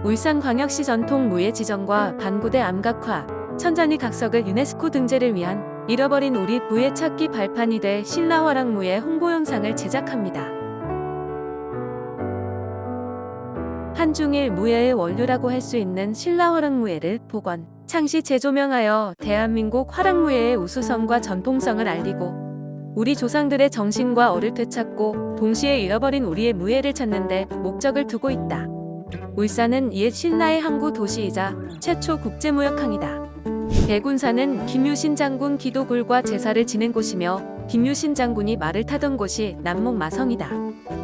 울산광역시 전통무예 지정과 반구대 암각화, 천전이 각석을 유네스코 등재를 위한 잃어버린 우리 무예 찾기 발판이 돼 신라화랑무예 홍보 영상을 제작합니다. 한중일 무예의 원류라고 할 수 있는 신라화랑무예를 복원, 창시 재조명하여 대한민국 화랑무예의 우수성과 전통성을 알리고 우리 조상들의 정신과 얼을 되찾고 동시에 잃어버린 우리의 무예를 찾는 데 목적을 두고 있다. 울산은 옛 신라의 항구 도시이자 최초 국제무역항이다. 대군사는 김유신 장군 기도굴과 제사를 지낸 곳이며 김유신 장군이 말을 타던 곳이 남목 마성이다.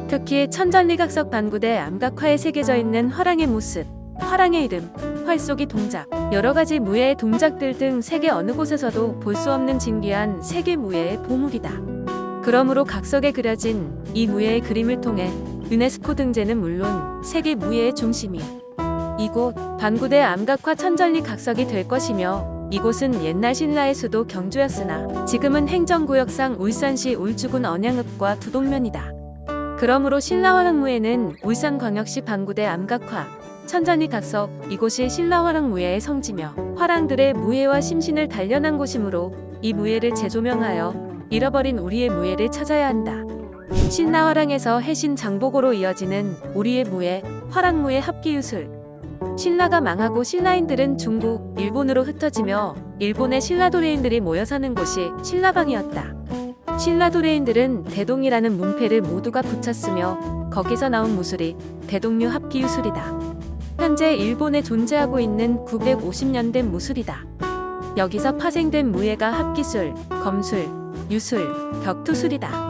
특히 천전리각석 반구대 암각화에 새겨져 있는 화랑의 모습, 화랑의 이름, 활쏘기 동작, 여러가지 무예의 동작들 등 세계 어느 곳에서도 볼 수 없는 진귀한 세계 무예의 보물이다. 그러므로 각석에 그려진 이 무예의 그림을 통해 유네스코 등재는 물론 세계 무예의 중심이 이곳 반구대 암각화 천전리 각석이 될 것이며, 이곳은 옛날 신라의 수도 경주였으나 지금은 행정구역상 울산시 울주군 언양읍과 두동면이다. 그러므로 신라화랑무예는 울산광역시 반구대 암각화 천전리 각석, 이곳이 신라화랑무예의 성지며 화랑들의 무예와 심신을 단련한 곳이므로 이 무예를 재조명하여 잃어버린 우리의 무예를 찾아야 한다. 신라화랑에서 해신 장보고로 이어지는 우리의 무예, 화랑무예 합기유술. 신라가 망하고 신라인들은 중국, 일본으로 흩어지며 일본의 신라도레인들이 모여 사는 곳이 신라방이었다. 신라도레인들은 대동이라는 문패를 모두가 붙였으며 거기서 나온 무술이 대동류 합기유술이다. 현재 일본에 존재하고 있는 950년 된 무술이다. 여기서 파생된 무예가 합기술, 검술, 유술, 격투술이다.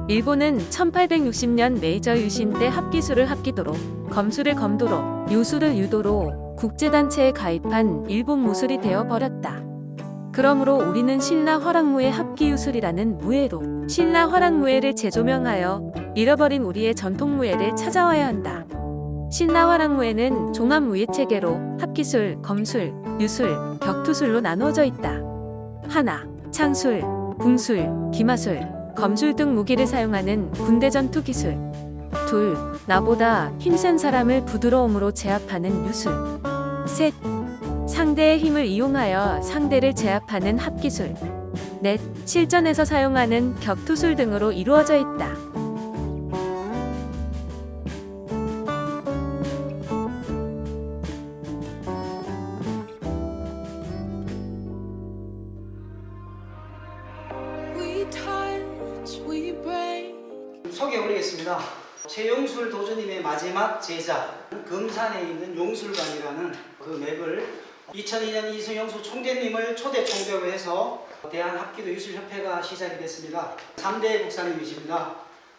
일본은 1860년 메이저 유신 때 합기술을 합기도로, 검술을 검도로, 유술을 유도로 국제단체에 가입한 일본 무술이 되어버렸다. 그러므로 우리는 신라화랑무예 합기유술이라는 무예로 신라화랑무예를 재조명하여 잃어버린 우리의 전통무예를 찾아와야 한다. 신라화랑무예는 종합무예체계로 합기술, 검술, 유술, 격투술로 나누어져 있다. 하나, 창술, 궁술, 기마술, 검술 등 무기를 사용하는 군대 전투 기술. 둘, 나보다 힘센 사람을 부드러움으로 제압하는 유술. 셋, 상대의 힘을 이용하여 상대를 제압하는 합기술. 넷, 실전에서 사용하는 격투술 등으로 이루어져 있다. 소개 올리겠습니다. 최용술 도주님의 마지막 제자, 금산에 있는 용술관이라는 그 맵을 2002년 이승영수 총재님을 초대 총대로 해서 대한합기도유술협회가 시작이 됐습니다. 3대 국사님이십니다.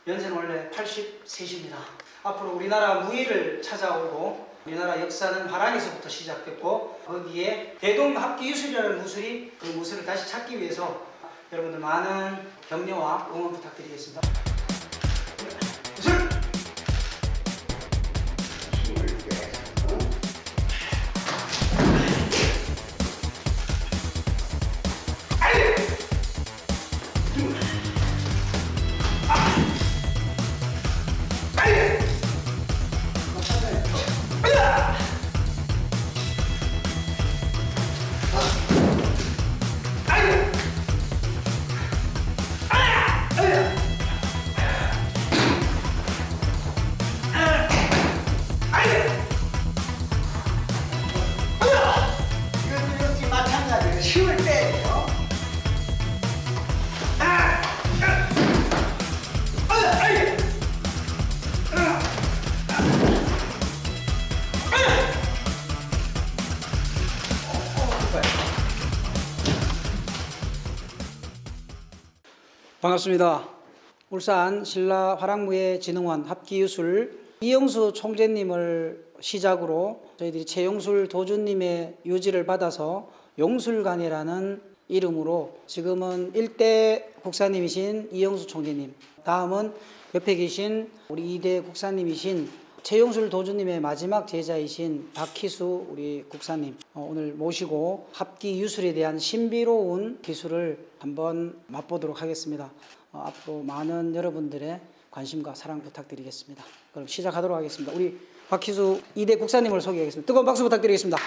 연세는 원래 83입니다. 앞으로 우리나라 무예를 찾아오고 우리나라 역사는 화랑에서부터 시작됐고, 거기에 대동합기유술이라는 무술이 그 무술을 다시 찾기 위해서 여러분들 많은 격려와 응원 부탁드리겠습니다. 힘을 빼요. 반갑습니다. 울산 신라화랑무예진흥원 합기유술 이영수 총재님을 시작으로 저희들이 최용술 도주님의 유지를 받아서 용술관이라는 이름으로 지금은 1대 국사님이신 이영수 총재님, 다음은 옆에 계신 우리 2대 국사님이신 최용술 도주님의 마지막 제자이신 박희수 우리 국사님 오늘 모시고 합기유술에 대한 신비로운 기술을 한번 맛보도록 하겠습니다. 앞으로 많은 여러분들의 관심과 사랑 부탁드리겠습니다. 그럼 시작하도록 하겠습니다. 우리 박희수 2대 국사님을 소개하겠습니다. 뜨거운 박수 부탁드리겠습니다.